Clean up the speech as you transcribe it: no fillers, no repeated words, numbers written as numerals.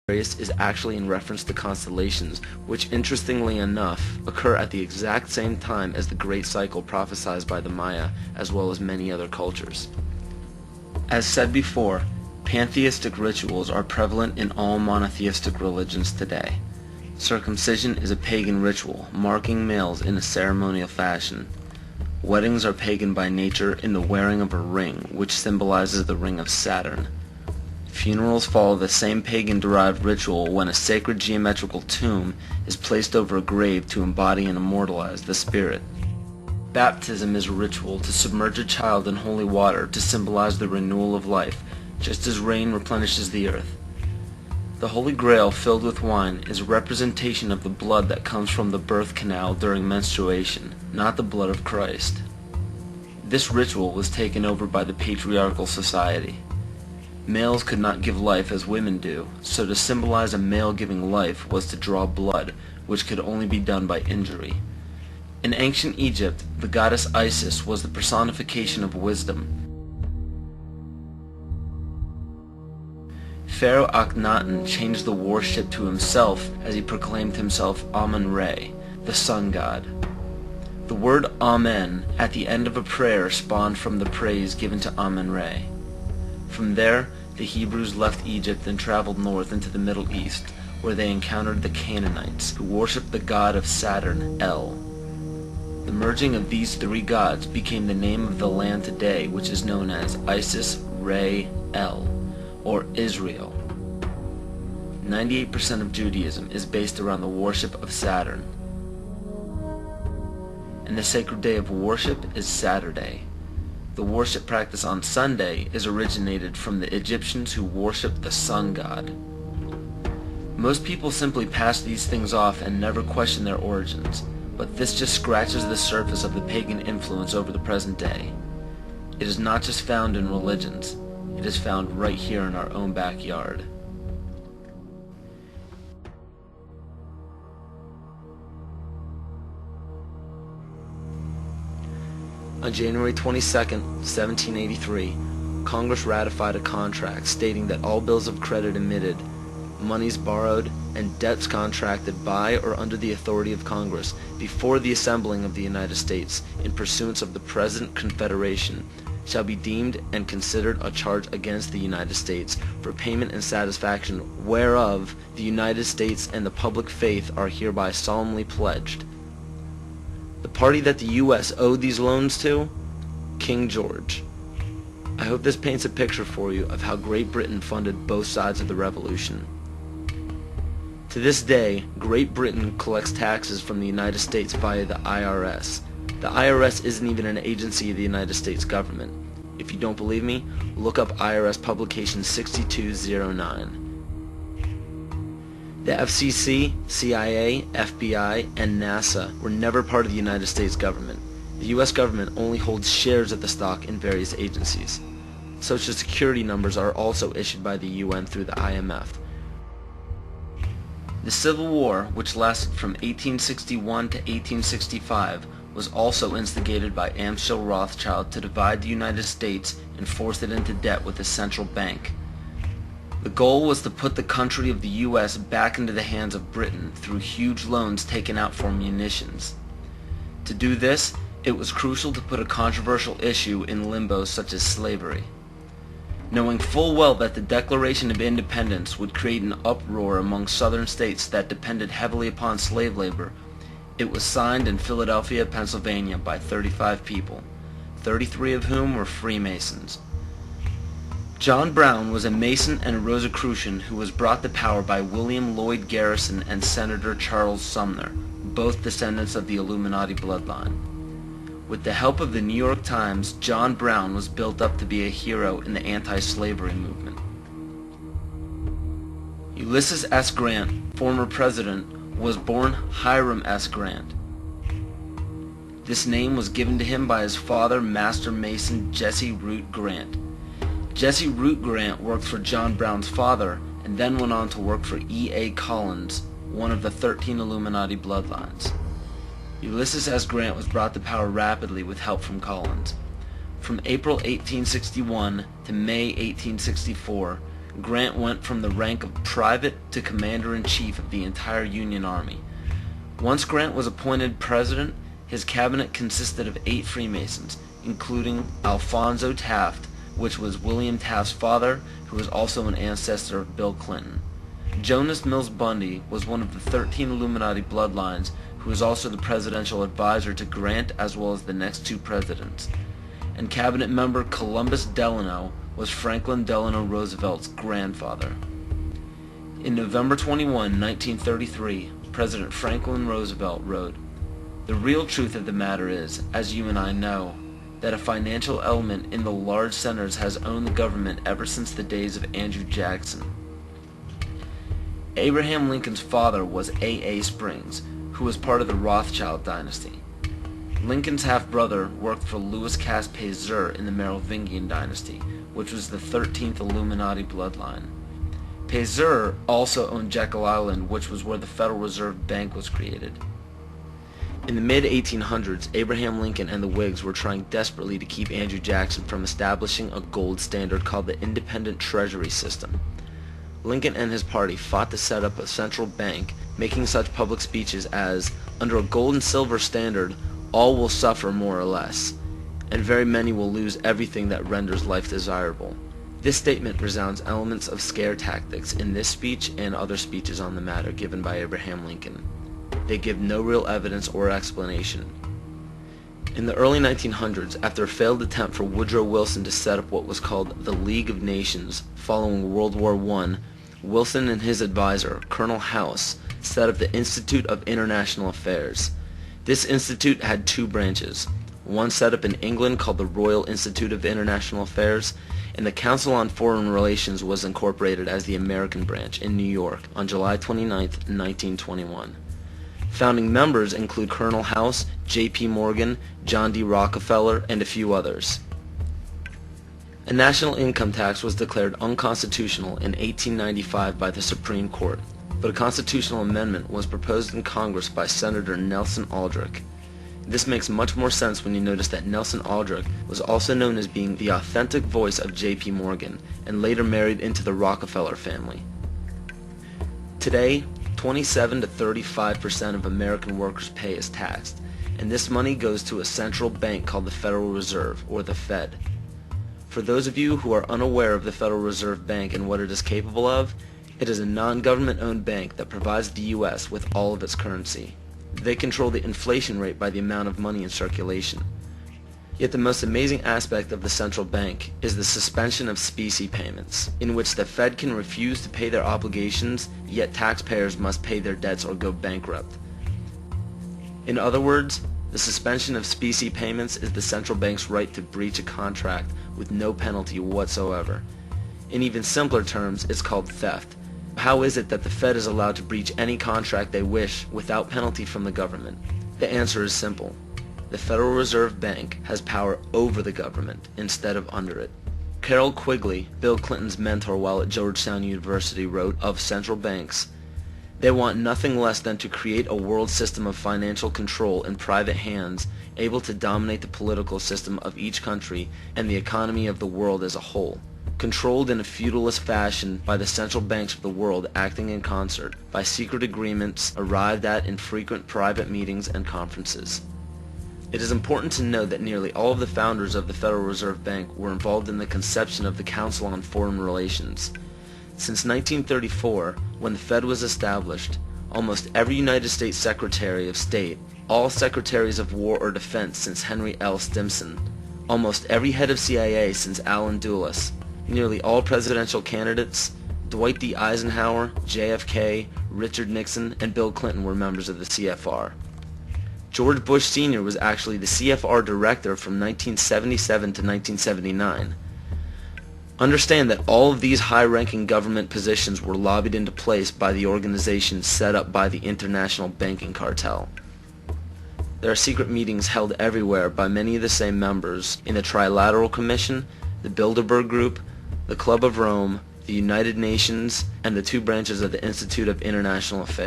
is actually in reference to constellations, which interestingly enough occur at the exact same time as the great cycle prophesied by the Maya, as well as many other cultures. As said before, pantheistic rituals are prevalent in all monotheistic religions today. Circumcision is a pagan ritual, marking males in a ceremonial fashion. Weddings are pagan by nature in the wearing of a ring, which symbolizes the ring of Saturn. Funerals follow the same pagan-derived ritual when a sacred geometrical tomb is placed over a grave to embody and immortalize the spirit. Baptism is a ritual to submerge a child in holy water to symbolize the renewal of life, just as rain replenishes the earth. The Holy Grail filled with wine is a representation of the blood that comes from the birth canal during menstruation, not the blood of Christ. This ritual was taken over by the patriarchal society. Males could not give life as women do, so to symbolize a male giving life was to draw blood, which could only be done by injury. In ancient Egypt, the goddess Isis was the personification of wisdom. Pharaoh Akhenaten changed the warship to himself as he proclaimed himself Amun-Re, the sun god. The word Amen at the end of a prayer spawned from the praise given to Amun-Re. From there, the Hebrews left Egypt and traveled north into the Middle East, where they encountered the Canaanites, who worshipped the god of Saturn, El. The merging of these three gods became the name of the land today, which is known as Isis, Re, El, or Israel. 98% of Judaism is based around the worship of Saturn. And the sacred day of worship is Saturday. The worship practice on Sunday is originated from the Egyptians who worshipped the sun god. Most people simply pass these things off and never question their origins, but this just scratches the surface of the pagan influence over the present day. It is not just found in religions, it is found right here in our own backyard. On January 22, 1783, Congress ratified a contract stating that all bills of credit emitted, monies borrowed, and debts contracted by or under the authority of Congress before the assembling of the United States in pursuance of the present Confederation shall be deemed and considered a charge against the United States for payment and satisfaction whereof the United States and the public faith are hereby solemnly pledged. The party that the U.S. owed these loans to? King George. I hope this paints a picture for you of how Great Britain funded both sides of the Revolution. To this day, Great Britain collects taxes from the United States via the IRS. The IRS isn't even an agency of the United States government. If you don't believe me, look up IRS publication 6209. The FCC, CIA, FBI, and NASA were never part of the United States government. The U.S. government only holds shares of the stock in various agencies. Social security numbers are also issued by the UN through the IMF. The Civil War, which lasted from 1861 to 1865, was also instigated by Amschel Rothschild to divide the United States and force it into debt with a central bank. The goal was to put the country of the U.S. back into the hands of Britain through huge loans taken out for munitions. To do this, it was crucial to put a controversial issue in limbo such as slavery. Knowing full well that the Declaration of Independence would create an uproar among southern states that depended heavily upon slave labor, it was signed in Philadelphia, Pennsylvania by 35 people, 33 of whom were Freemasons. John Brown was a Mason and a Rosicrucian who was brought to power by William Lloyd Garrison and Senator Charles Sumner, both descendants of the Illuminati bloodline. With the help of the New York Times, John Brown was built up to be a hero in the anti-slavery movement. Ulysses S. Grant, former president, was born Hiram S. Grant. This name was given to him by his father, Master Mason Jesse Root Grant. Jesse Root Grant worked for John Brown's father and then went on to work for E.A. Collins, one of the 13 Illuminati bloodlines. Ulysses S. Grant was brought to power rapidly with help from Collins. From April 1861 to May 1864, Grant went from the rank of private to commander-in-chief of the entire Union Army. Once Grant was appointed president, his cabinet consisted of 8 Freemasons, including Alphonso Taft, which was William Taft's father, who was also an ancestor of Bill Clinton. Jonas Mills Bundy was one of the 13 Illuminati bloodlines, who was also the presidential advisor to Grant as well as the next 2 presidents. And cabinet member Columbus Delano was Franklin Delano Roosevelt's grandfather. In November 21, 1933, President Franklin Roosevelt wrote, "The real truth of the matter is, as you and I know, that a financial element in the large centers has owned the government ever since the days of Andrew Jackson." Abraham Lincoln's father was A.A. Springs, who was part of the Rothschild dynasty. Lincoln's half-brother worked for Louis Cass Pasteur in the Merovingian dynasty, which was the 13th Illuminati bloodline. Pasteur also owned Jekyll Island, which was where the Federal Reserve Bank was created. In the mid-1800s, Abraham Lincoln and the Whigs were trying desperately to keep Andrew Jackson from establishing a gold standard called the Independent Treasury System. Lincoln and his party fought to set up a central bank, making such public speeches as, "Under a gold and silver standard, all will suffer more or less, and very many will lose everything that renders life desirable." This statement resounds elements of scare tactics in this speech and other speeches on the matter given by Abraham Lincoln. They give no real evidence or explanation. In the early 1900s, after a failed attempt for Woodrow Wilson to set up what was called the League of Nations following World War I, Wilson and his advisor, Colonel House, set up the Institute of International Affairs. This institute had 2 branches, one set up in England called the Royal Institute of International Affairs, and the Council on Foreign Relations was incorporated as the American branch in New York on July 29, 1921. Founding members include Colonel House, J.P. Morgan, John D. Rockefeller, and a few others. A national income tax was declared unconstitutional in 1895 by the Supreme Court, but a constitutional amendment was proposed in Congress by Senator Nelson Aldrich. This makes much more sense when you notice that Nelson Aldrich was also known as being the authentic voice of J.P. Morgan and later married into the Rockefeller family. Today, 27 to 35% of American workers' pay is taxed, and this money goes to a central bank called the Federal Reserve, or the Fed. For those of you who are unaware of the Federal Reserve Bank and what it is capable of, it is a non-government-owned bank that provides the U.S. with all of its currency. They control the inflation rate by the amount of money in circulation. Yet the most amazing aspect of the central bank is the suspension of specie payments, in which the Fed can refuse to pay their obligations, yet taxpayers must pay their debts or go bankrupt. In other words, the suspension of specie payments is the central bank's right to breach a contract with no penalty whatsoever. In even simpler terms, it's called theft. How is it that the Fed is allowed to breach any contract they wish without penalty from the government? The answer is simple. The Federal Reserve Bank has power over the government instead of under it. Carroll Quigley, Bill Clinton's mentor while at Georgetown University, wrote of central banks, "They want nothing less than to create a world system of financial control in private hands, able to dominate the political system of each country and the economy of the world as a whole, controlled in a feudalist fashion by the central banks of the world acting in concert, by secret agreements arrived at in frequent private meetings and conferences." It is important to note that nearly all of the founders of the Federal Reserve Bank were involved in the conception of the Council on Foreign Relations. Since 1934, when the Fed was established, almost every United States Secretary of State, all Secretaries of War or Defense since Henry L. Stimson, almost every head of CIA since Allen Dulles, nearly all presidential candidates, Dwight D. Eisenhower, JFK, Richard Nixon, and Bill Clinton were members of the CFR. George Bush Sr. was actually the CFR director from 1977 to 1979. Understand that all of these high-ranking government positions were lobbied into place by the organizations set up by the international banking cartel. There are secret meetings held everywhere by many of the same members in the Trilateral Commission, the Bilderberg Group, the Club of Rome, the United Nations, and the 2 branches of the Institute of International Affairs.